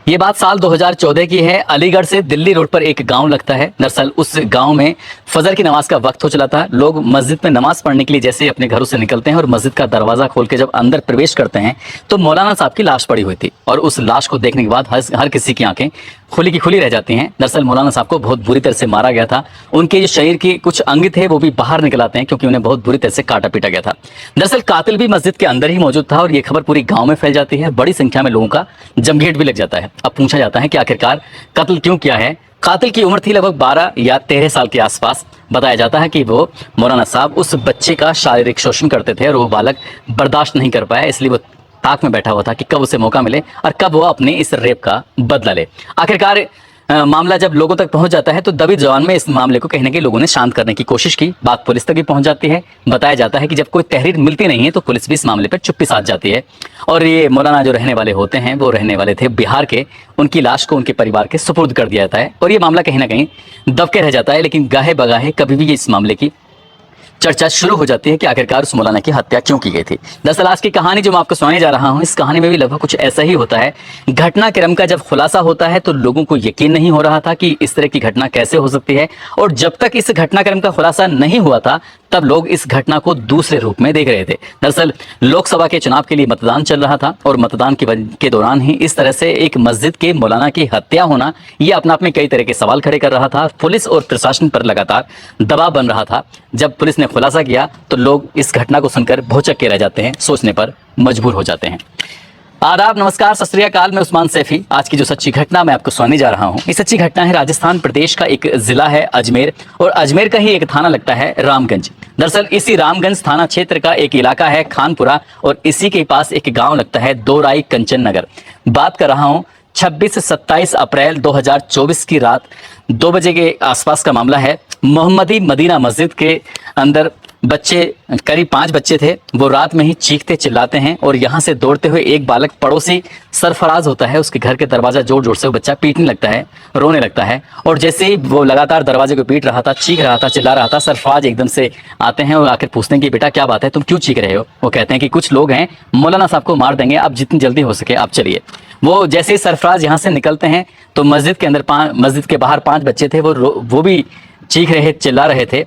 ये बात साल 2014 की है। अलीगढ़ से दिल्ली रोड पर एक गांव लगता है। दरअसल उस गांव में फजर की नमाज का वक्त हो चला था। लोग मस्जिद में नमाज पढ़ने के लिए जैसे ही अपने घरों से निकलते हैं और मस्जिद का दरवाजा खोल के जब अंदर प्रवेश करते हैं तो मौलाना साहब की लाश पड़ी हुई थी और उस लाश को देखने के बाद हर किसी की आंखें खुली की खुली रह जाती हैं। दरअसल मौलाना साहब को बहुत बुरी तरह से मारा गया था। उनके जो शरीर के कुछ अंग थे वो भी बाहर निकल आते हैं क्योंकि उन्हें बहुत बुरी तरह से काटा पीटा गया था। दरअसल कातिल भी मस्जिद के अंदर ही मौजूद था और ये खबर पूरी गांव में फैल जाती है। बड़ी संख्या में लोगों का जमघेट भी लग जाता है। अब पूछा जाता है कि आखिरकार कत्ल क्यों किया है। कातिल की उम्र थी लगभग 12 या 13 साल के आसपास। बताया जाता है कि वो मौलाना साहब उस बच्चे का शारीरिक शोषण करते थे और वो बालक बर्दाश्त नहीं कर पाया, इसलिए वो ताक में बैठा हुआ था कि कब उसे मौका मिले और कब वो अपने इस रेप का बदला ले। आखिरकार मामला जब लोगों तक पहुंच जाता है तो दबी जवान में इस मामले को कहीं ना कहीं लोगों ने शांत करने की कोशिश की। बात पुलिस तक भी पहुंच जाती है। बताया जाता है कि जब कोई तहरीर मिलती नहीं है तो पुलिस भी इस मामले पर चुप्पी साध जाती है। और ये मौलाना जो रहने वाले होते हैं वो रहने वाले थे बिहार के। उनकी लाश को उनके परिवार के सुपुर्द कर दिया जाता है और ये मामला कहीं ना कहीं दबके रह जाता है। लेकिन गाहे बगाहे कभी भी इस मामले की चर्चा शुरू हो जाती है कि आखिरकार उस मौलाना की हत्या क्यों की गई थी। दरअसल आज की कहानी जो मैं आपको सुनाने जा रहा हूं, इस कहानी में भी लगभग कुछ ऐसा ही होता है। घटनाक्रम का जब खुलासा होता है तो लोगों को यकीन नहीं हो रहा था कि इस तरह की घटना कैसे हो सकती है और जब तक इस घटनाक्रम का खुलासा नहीं हुआ था तब लोग इस घटना को दूसरे रूप में देख रहे थे। दरअसल लोकसभा के चुनाव के लिए मतदान चल रहा था और मतदान के दौरान ही इस तरह से एक मस्जिद के मौलाना की हत्या होना यह अपने आप में कई तरह के सवाल खड़े कर रहा था। पुलिस और प्रशासन पर लगातार दबाव बन रहा था। जब पुलिस ने खुलासा किया तो लोग इस घटना को सुनकर भौचक्के के रह जाते हैं, सोचने पर मजबूर हो जाते हैं। आदाब, नमस्कार, सत श्री अकाल। मैं उस्मान सैफी। आज की जो सच्ची घटना मैं आपको सुनाने जा रहा हूँ, ये सच्ची घटना है राजस्थान प्रदेश का एक जिला है अजमेर और अजमेर का ही एक थाना लगता है रामगंज। दरअसल इसी रामगंज थाना क्षेत्र का एक इलाका है खानपुरा और इसी के पास एक गांव लगता है दोराई कंचन नगर। बात कर रहा हूँ 26 से 27 अप्रैल 2024 की रात 2 बजे के आसपास का मामला है। मोहम्मदी मदीना मस्जिद के अंदर बच्चे, करीब 5 बच्चे थे, वो रात में ही चीखते चिल्लाते हैं और यहाँ से दौड़ते हुए एक बालक पड़ोसी सरफराज होता है, उसके घर के दरवाजा जोर जोर से वो बच्चा पीटने लगता है, रोने लगता है। और जैसे ही वो लगातार दरवाजे को पीट रहा था, चीख रहा था, चिल्ला रहा था, सरफराज एकदम से आते हैं और आकर पूछते हैं कि बेटा क्या बात है, तुम क्यों चीख रहे हो। वो कहते हैं कि कुछ लोग हैं, मौलाना साहब को मार देंगे, आप जितनी जल्दी हो सके आप चलिए। वो जैसे ही सरफराज यहाँ से निकलते हैं तो मस्जिद के अंदर मस्जिद के बाहर 5 बच्चे थे, वो भी चीख रहे, चिल्ला रहे थे।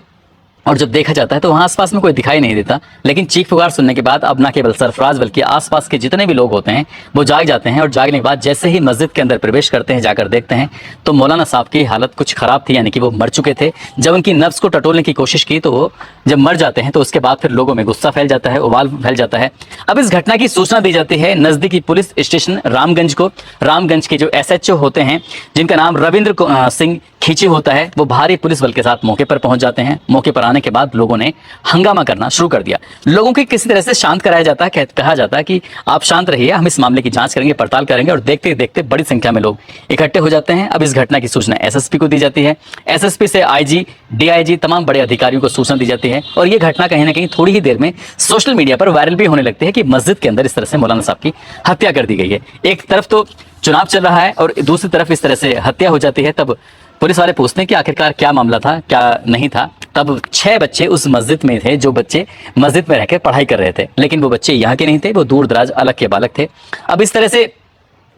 और जब देखा जाता है तो वहाँ आसपास में कोई दिखाई नहीं देता। लेकिन चीख पुकार सुनने के बाद अब ना केवल सरफराज बल्कि आसपास के जितने भी लोग होते हैं वो जाग जाते हैं और जागने के बाद जैसे ही मस्जिद के अंदर प्रवेश करते हैं, जाकर देखते हैं तो मौलाना साहब की हालत कुछ खराब थी, यानी कि वो मर चुके थे। जब उनकी नब्ज को टटोलने की कोशिश की तो वो जब मर जाते हैं तो उसके बाद फिर लोगों में गुस्सा फैल जाता है, उबाल फैल जाता है। अब इस घटना की सूचना दी जाती है नजदीकी पुलिस स्टेशन रामगंज को। रामगंज के जो SHO होते हैं जिनका नाम रविंद्र सिंह खींची होता है, वो भारी पुलिस बल के साथ मौके पर पहुंच जाते हैं। मौके पर आने के बाद लोगों ने हंगामा करना शुरू कर दिया। लोगों को किसी तरह से शांत कराया जाता है, कहा जाता है कि आप शांत रहिए, हम इस मामले की जांच करेंगे, पड़ताल करेंगे। और देखते देखते बड़ी संख्या में लोग इकट्ठे हो जाते हैं। अब इस घटना की सूचना SSP को दी जाती है। SSP से IG, DIG तमाम बड़े अधिकारियों को सूचना दी जाती है और ये घटना कहीं ना कहीं थोड़ी ही देर में सोशल मीडिया पर वायरल भी होने लगती है कि मस्जिद के अंदर इस तरह से मौलाना साहब की हत्या कर दी गई है। एक तरफ तो चुनाव चल रहा है और दूसरी तरफ इस तरह से हत्या हो जाती है। तब पुलिस वाले पूछते हैं कि आखिरकार क्या मामला था, क्या नहीं था। तब 6 बच्चे उस मस्जिद में थे जो बच्चे मस्जिद में रहकर पढ़ाई कर रहे थे, लेकिन वो बच्चे यहाँ के नहीं थे, वो दूर दराज अलग के बालक थे। अब इस तरह से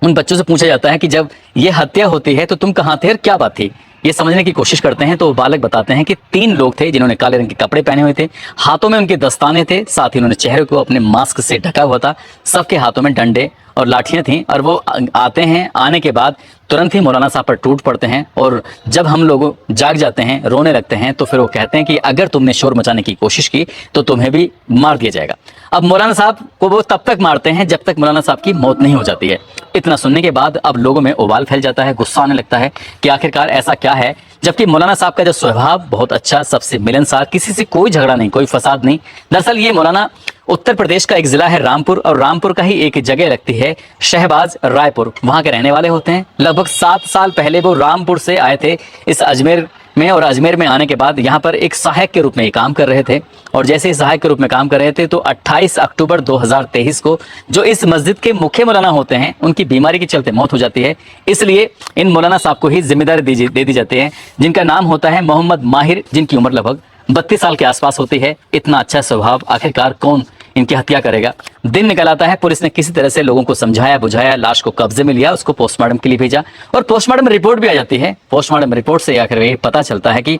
उन बच्चों से पूछा जाता है कि जब ये हत्या होती है तो तुम कहाँ थे और क्या बात थी। ये समझने की कोशिश करते हैं तो बालक बताते हैं कि 3 लोग थे जिन्होंने काले रंग के कपड़े पहने हुए थे, हाथों में उनके दस्ताने थे, साथ ही उन्होंने चेहरे को अपने मास्क से ढका हुआ था, सबके हाथों में डंडे और लाठियां थीं। और वो आते हैं, आने के बाद तुरंत ही मौलाना साहब पर टूट पड़ते हैं और जब हम लोग जाग जाते हैं, रोने लगते हैं, तो फिर वो कहते हैं कि अगर तुमने शोर मचाने की कोशिश की तो तुम्हें भी मार दिया जाएगा। अब मौलाना साहब को वो तब तक मारते हैं जब तक मौलाना साहब की मौत नहीं हो जाती है। इतना सुनने के बाद अब लोगों में उबाल फैल जाता है, गुस्सा आने लगता है कि आखिरकार ऐसा क्या है, जबकि मौलाना साहब का जो स्वभाव बहुत अच्छा, सबसे मिलनसार, किसी से कोई झगड़ा नहीं, कोई फसाद नहीं। दरअसल ये मौलाना उत्तर प्रदेश का एक जिला है रामपुर और रामपुर का ही एक जगह लगती है शहबाज रायपुर, वहां के रहने वाले होते हैं। लगभग 7 साल पहले वो रामपुर से आए थे इस अजमेर में और अजमेर में आने के बाद यहाँ पर एक सहायक के रूप में काम कर रहे थे। और जैसे ही सहायक के रूप में काम कर रहे थे तो 28 अक्टूबर 2023 को जो इस मस्जिद के मुख्य मौलाना होते हैं उनकी बीमारी के चलते मौत हो जाती है। इसलिए इन मौलाना साहब को ही जिम्मेदारी दे दी जाती है, जिनका नाम होता है मोहम्मद माहिर, जिनकी उम्र लगभग 32 साल के आसपास होती है। इतना अच्छा स्वभाव आखिरकार कौन इनकी हत्या करेगा। दिन निकल आता है, पुलिस ने किसी तरह से लोगों को समझाया बुझाया, लाश को कब्जे में लिया, उसको पोस्टमार्टम के लिए भेजा और पोस्टमार्टम रिपोर्ट भी आ जाती है। पोस्टमार्टम रिपोर्ट से आखिर ये पता चलता है कि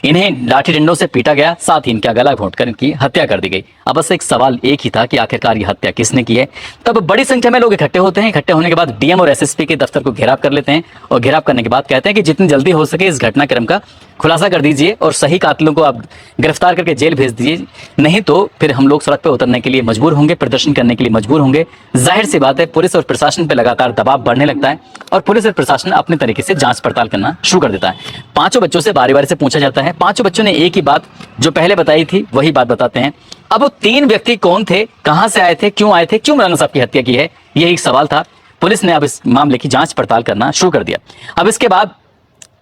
इन्हें लाठी डंडों से पीटा गया, साथ ही इनका गला घोंटकर इनकी हत्या कर दी गई। अब बस एक सवाल एक ही था कि आखिरकार ये हत्या किसने की है। तब बड़ी संख्या में लोग इकट्ठे होते हैं। इकट्ठे होने के बाद डीएम और एसएसपी के दफ्तर को घेराव कर लेते हैं और घेराव करने के बाद कहते हैं कि जितनी जल्दी हो सके इस घटनाक्रम का खुलासा कर दीजिए और सही कातिलों को आप गिरफ्तार करके जेल भेज दीजिए, नहीं तो फिर हम लोग सड़क पर उतरने के लिए मजबूर होंगे, प्रदर्शन करने के लिए मजबूर होंगे। जाहिर सी बात है, पुलिस और प्रशासन पर लगातार दबाव बढ़ने लगता है और पुलिस और प्रशासन अपने तरीके से जांच पड़ताल करना शुरू कर देता है। पांचों बच्चों से बारी बारी से पूछा जाता है। पांचों बच्चों ने एक ही बात जो पहले बताई थी वही बात बताते हैं। अब वो 3 व्यक्ति कौन थे, कहां से आए थे, क्यों मौलाना साहब की हत्या की है, यही एक सवाल था। पुलिस ने अब इस मामले की जांच पड़ताल करना शुरू कर दिया। अब इसके बाद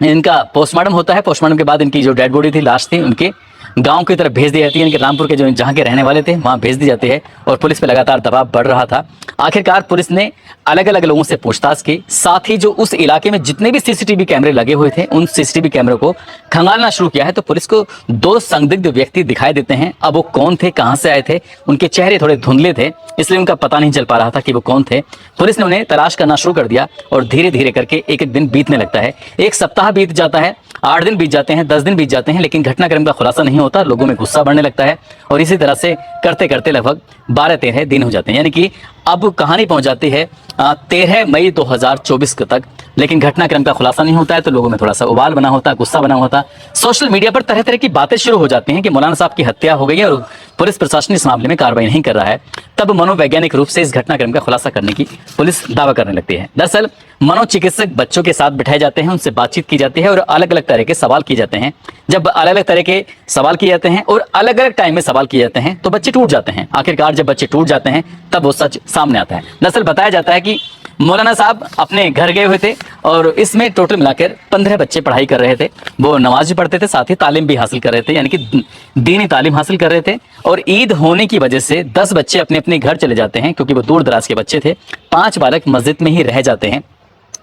इनका पोस्टमार्टम होता है। पोस्टमार्टम के बाद इनकी जो डेड बॉडी थी, लाश थी, उनके गांव की तरफ भेज दी जाती है। इनके रामपुर के जो जहां के रहने वाले थे वहां भेज दी जाती है और पुलिस पे लगातार दबाव बढ़ रहा था। आखिरकार पुलिस ने अलग अलग लोगों से पूछताछ की, साथ ही जो उस इलाके में जितने भी सीसीटीवी कैमरे लगे हुए थे उन सीसीटीवी कैमरों को खंगालना शुरू किया है। तो पुलिस को 2 संदिग्ध व्यक्ति दिखाई देते हैं। अब वो कौन थे, कहां से आए थे, उनके चेहरे थोड़े धुंधले थे, इसलिए उनका पता नहीं चल पा रहा था कि वो कौन थे। पुलिस ने उन्हें तलाश करना शुरू कर दिया और धीरे धीरे करके एक एक दिन बीतने लगता है। 1 सप्ताह बीत जाता है, 8 दिन बीत जाते हैं, 10 दिन बीत जाते हैं, लेकिन घटनाक्रम का खुलासा नहीं होता। लोगों में गुस्सा बढ़ने लगता है और इसी तरह से करते करते लगभग 12-13 दिन हो जाते हैं। यानी कि अब कहानी पहुंच जाती है 13 मई 2024 तक, लेकिन घटनाक्रम का खुलासा नहीं होता है। तो लोगों में थोड़ा सा उबाल बना होता है, गुस्सा बना होता है। सोशल मीडिया पर तरह तरह की बातें शुरू हो जाती हैं कि मौलाना साहब की हत्या हो गई है और पुलिस प्रशासन इस मामले में कार्रवाई नहीं कर रहा है। तब मनोवैज्ञानिक रूप से इस घटनाक्रम का खुलासा करने की पुलिस दावा करने लगती है। दरअसल मनोचिकित्सक बच्चों के साथ बिठाए जाते हैं, उनसे बातचीत की जाती है और अलग अलग तरह के सवाल किए जाते हैं। जब अलग अलग तरह के सवाल किए जाते हैं और अलग अलग टाइम में सवाल किए जाते हैं तो बच्चे टूट जाते हैं। आखिरकार जब बच्चे टूट जाते हैं तब वो सच सामने आता है। दरअसल बताया जाता है कि मौलाना साहब अपने घर गए हुए थे और इसमें टोटल मिलाकर 15 बच्चे पढ़ाई कर रहे थे। वो नमाज भी पढ़ते थे, साथ ही तालीम भी हासिल कर रहे थे, यानी कि दीनी तालीम हासिल कर रहे थे। और ईद होने की वजह से 10 बच्चे अपने अपने घर चले जाते हैं क्योंकि वो दूर दराज के बच्चे थे। 5 बालक मस्जिद में ही रह जाते हैं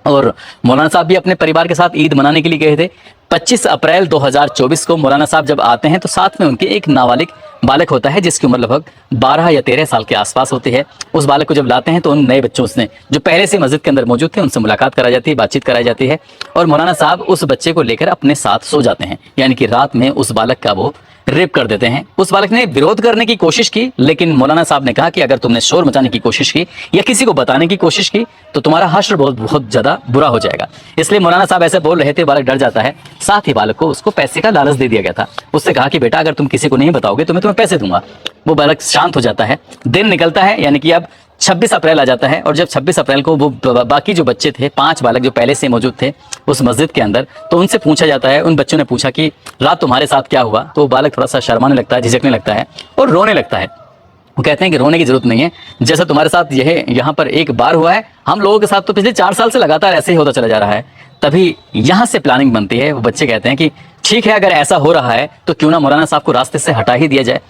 और मौलाना साहब भी अपने परिवार के साथ ईद मनाने के लिए गए थे। 25 अप्रैल 2024 को मौलाना साहब जब आते हैं तो साथ में उनके एक नाबालिग बालक होता है जिसकी उम्र लगभग 12 या 13 साल के आसपास होती है। उस बालक को जब लाते हैं तो उन नए बच्चों से जो पहले से मस्जिद के अंदर मौजूद थे उनसे मुलाकात कराई जाती है, बातचीत कराई जाती है और मौलाना साहब उस बच्चे को लेकर अपने साथ सो जाते हैं। यानी कि रात में उस बालक का वो रेप कर देते हैं। उस बालक ने विरोध करने की कोशिश की, लेकिन मौलाना साहब ने कहा कि अगर तुमने शोर मचाने की कोशिश की या किसी को बताने की कोशिश की तो तुम्हारा हश्र बहुत ज्यादा बुरा हो जाएगा। इसलिए मौलाना साहब ऐसे बोल रहे थे, बालक डर जाता है। साथ ही बालक को उसको पैसे का लालच दे दिया गया था। उससे कहा कि बेटा अगर तुम किसी को नहीं बताओगे तो मैं तुम्हें पैसे दूंगा। वो बालक शांत हो जाता है। दिन निकलता है, यानी कि अब 26 अप्रैल आ जाता है और जब 26 अप्रैल को वो बाकी जो बच्चे थे, 5 बालक जो पहले से मौजूद थे उस मस्जिद के अंदर, तो उनसे पूछा जाता है, उन बच्चों ने पूछा कि रात तुम्हारे साथ क्या हुआ। तो वो बालक थोड़ा सा शर्माने लगता है, झिझकने लगता है और रोने लगता है। वो कहते हैं कि रोने की जरूरत नहीं है, जैसा तुम्हारे साथ यह यहाँ पर एक बार हुआ है, हम लोगों के साथ तो पिछले 4 साल से लगातार ऐसे ही होता चला जा रहा है। तभी यहाँ से प्लानिंग बनती है। वो बच्चे कहते हैं कि ठीक है, अगर ऐसा हो रहा है तो क्यों ना मौलाना साहब को रास्ते से हटा ही दिया जाए।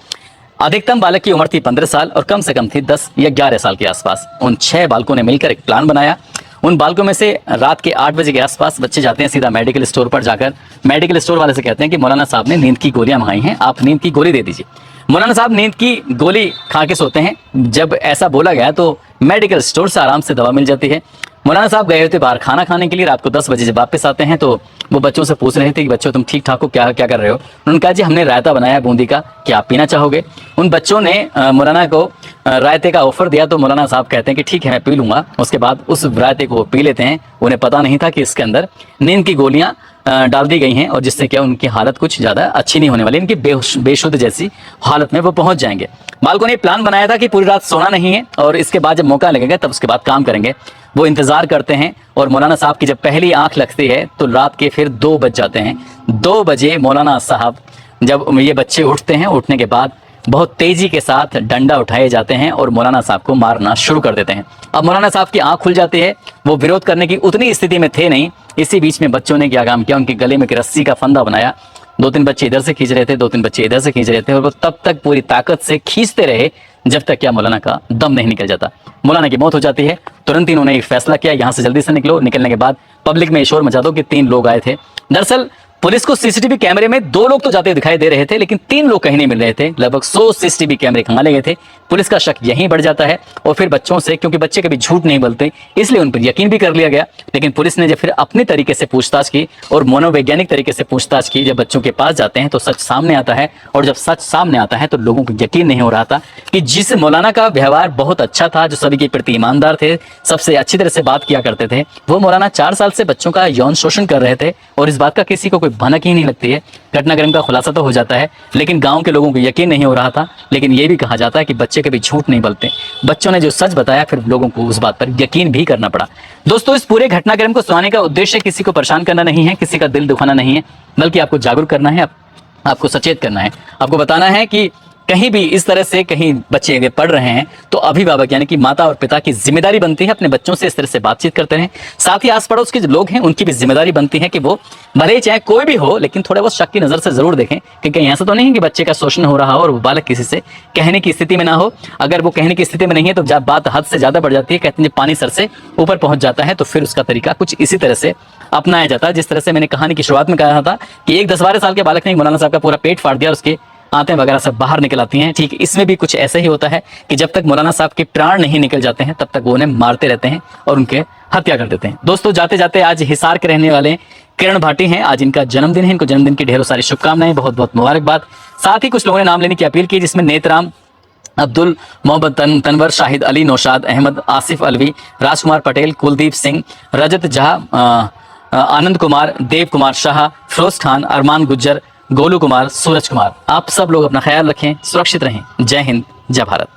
अधिकतम बालक की उम्र थी 15 साल और कम से कम थी 10 या 11 साल के आसपास। उन 6 बालकों ने मिलकर एक प्लान बनाया। उन बालकों में से रात के 8 बजे के आसपास बच्चे जाते हैं सीधा मेडिकल स्टोर पर। जाकर मेडिकल स्टोर वाले से कहते हैं कि मौलाना साहब ने नींद की गोलियां मंगाई हैं, आप नींद की गोली दे दीजिए। मौलाना साहब नींद की गोली खा के सोते हैं। जब ऐसा बोला गया तो मेडिकल स्टोर से आराम से दवा मिल जाती है। मौलाना साहब गए होते बाहर खाना खाने के लिए। रात को 10 बजे जब वापस आते हैं तो वो बच्चों से पूछ रहे थे कि बच्चों तुम ठीक ठाक हो, क्या क्या कर रहे हो। उन्होंने कहा जी हमने रायता बनाया बूंदी का, क्या आप पीना चाहोगे। उन बच्चों ने मौलाना को रायते का ऑफर दिया तो मौलाना साहब कहते हैं कि ठीक है मैं पी लूंगा। उसके बाद उस रायते को वो पी लेते हैं। उन्हें पता नहीं था कि इसके अंदर नींद की गोलियां डाल दी गई हैं और जिससे क्या उनकी हालत कुछ ज़्यादा अच्छी नहीं होने वाली, इनकी बेशुद्ध जैसी हालत में वो पहुंच जाएंगे। बालकों ने प्लान बनाया था कि पूरी रात सोना नहीं है और इसके बाद जब मौका लगेगा तब उसके बाद काम करेंगे। वो इंतजार करते हैं और मौलाना साहब की जब पहली आंख लगती है तो रात के फिर 2 बज जाते हैं। 2 बजे मौलाना साहब जब ये बच्चे उठते हैं, उठने के बाद बहुत तेजी के साथ डंडा उठाए जाते हैं और मौलाना साहब को मारना शुरू कर देते हैं। अब मौलाना साहब की आंख खुल जाती है। वो विरोध करने की उतनी स्थिति में थे नहीं। इसी बीच में बच्चों ने क्या काम किया, उनके गले में एक रस्सी का फंदा बनाया। 2-3 बच्चे इधर से खींच रहे थे, 2-3 बच्चे इधर से खींच रहे थे और वो तब तक पूरी ताकत से खींचते रहे जब तक क्या मौलाना का दम नहीं निकल जाता। मौलाना की मौत हो जाती है। तुरंत इन्होंने एक फैसला किया, यहाँ से जल्दी से निकलो। निकलने के बाद पब्लिक में शोर मचा दो कि 3 लोग आए थे। दरअसल पुलिस को सीसीटीवी कैमरे में 2 लोग तो जाते दिखाई दे रहे थे, लेकिन 3 लोग कहीं नहीं मिल रहे थे। लगभग 100 सीसीटीवी कैमरे खंगाले गए थे। पुलिस का शक यहीं बढ़ जाता है और फिर बच्चों से, क्योंकि बच्चे कभी झूठ नहीं बोलते, इसलिए उन पर यकीन भी कर लिया गया। लेकिन पुलिस ने जब फिर अपनी तरीके से पूछताछ की और मनोवैज्ञानिक तरीके से पूछताछ की, जब बच्चों के पास जाते हैं तो सच सामने आता है। और जब सच सामने आता है तो लोगों को यकीन नहीं हो रहा था कि जिस मौलाना का व्यवहार बहुत अच्छा था, जो सभी के प्रति ईमानदार थे, सबसे अच्छी तरह से बात किया करते थे, वो मौलाना 4 साल से बच्चों का यौन शोषण कर रहे थे और इस बात का किसी को कोई भनक ही नहीं लगती है। घटनाक्रम का खुलासा तो हो जाता है, लेकिन गांव के लोगों को यकीन नहीं हो रहा था। लेकिन ये भी कहा जाता है कि बच्चे कभी झूठ नहीं बोलते। बच्चों ने जो सच बताया, फिर लोगों को उस बात पर यकीन भी करना पड़ा। दोस्तों, इस पूरे घटनाक्रम को सुनाने का उद्देश्य किसी को परेशान करना नहीं है, किसी का दिल दुखाना नहीं है, बल्कि आपको जागरूक करना है, आपको सचेत करना है। आपको बताना है कि कहीं भी इस तरह से कहीं बच्चे अगर पढ़ रहे हैं तो अभिभावक यानी कि माता और पिता की जिम्मेदारी बनती है अपने बच्चों से इस तरह से बातचीत करते रहें। साथ ही आस पड़ोस के जो लोग हैं उनकी भी जिम्मेदारी बनती है कि वो भले ही चाहे कोई भी हो, लेकिन थोड़े बहुत शक की नजर से जरूर देखें कि कहीं ऐसा तो नहीं है कि बच्चे का शोषण हो रहा हो और वो बालक किसी से कहने की स्थिति में ना हो। अगर वो कहने की स्थिति में नहीं है तो जब बात हद से ज्यादा बढ़ जाती है, कहते हैं पानी सर से ऊपर पहुंच जाता है, तो फिर उसका तरीका कुछ इसी तरह से अपनाया जाता है। जिस तरह से मैंने कहानी की शुरुआत में कहा था कि एक 10-12 साल के बालक ने मौलाना साहब का पूरा पेट फाड़ दिया और उसके आंतें वगैरह सब बाहर निकल आती हैं। ठीक इसमें भी कुछ ऐसा ही होता है कि जब तक मौलाना साहब के प्राण नहीं निकल जाते हैं तब तक वो उन्हें मारते रहते हैं और उनके हत्या कर देते हैं। दोस्तों, जाते जाते आज हिसार के रहने वाले किरण भाटी हैं, आज इनका जन्मदिन है। इनको जन्मदिन की ढेरों सारी शुभकामनाएं, बहुत बहुत मुबारकबाद। साथ ही कुछ लोगों ने नाम लेने की अपील की, जिसमें नेतराम, अब्दुल मोहम्मद, तनवर, शाहिद अली, नौशाद अहमद, आसिफ अलवी, राजकुमार पटेल, कुलदीप सिंह, रजत झा, आनंद कुमार, देव कुमार शाह, फिरोज खान, अरमान गुज्जर, गोलू कुमार, सूरज कुमार। आप सब लोग अपना ख्याल रखें, सुरक्षित रहें। जय हिंद, जय भारत।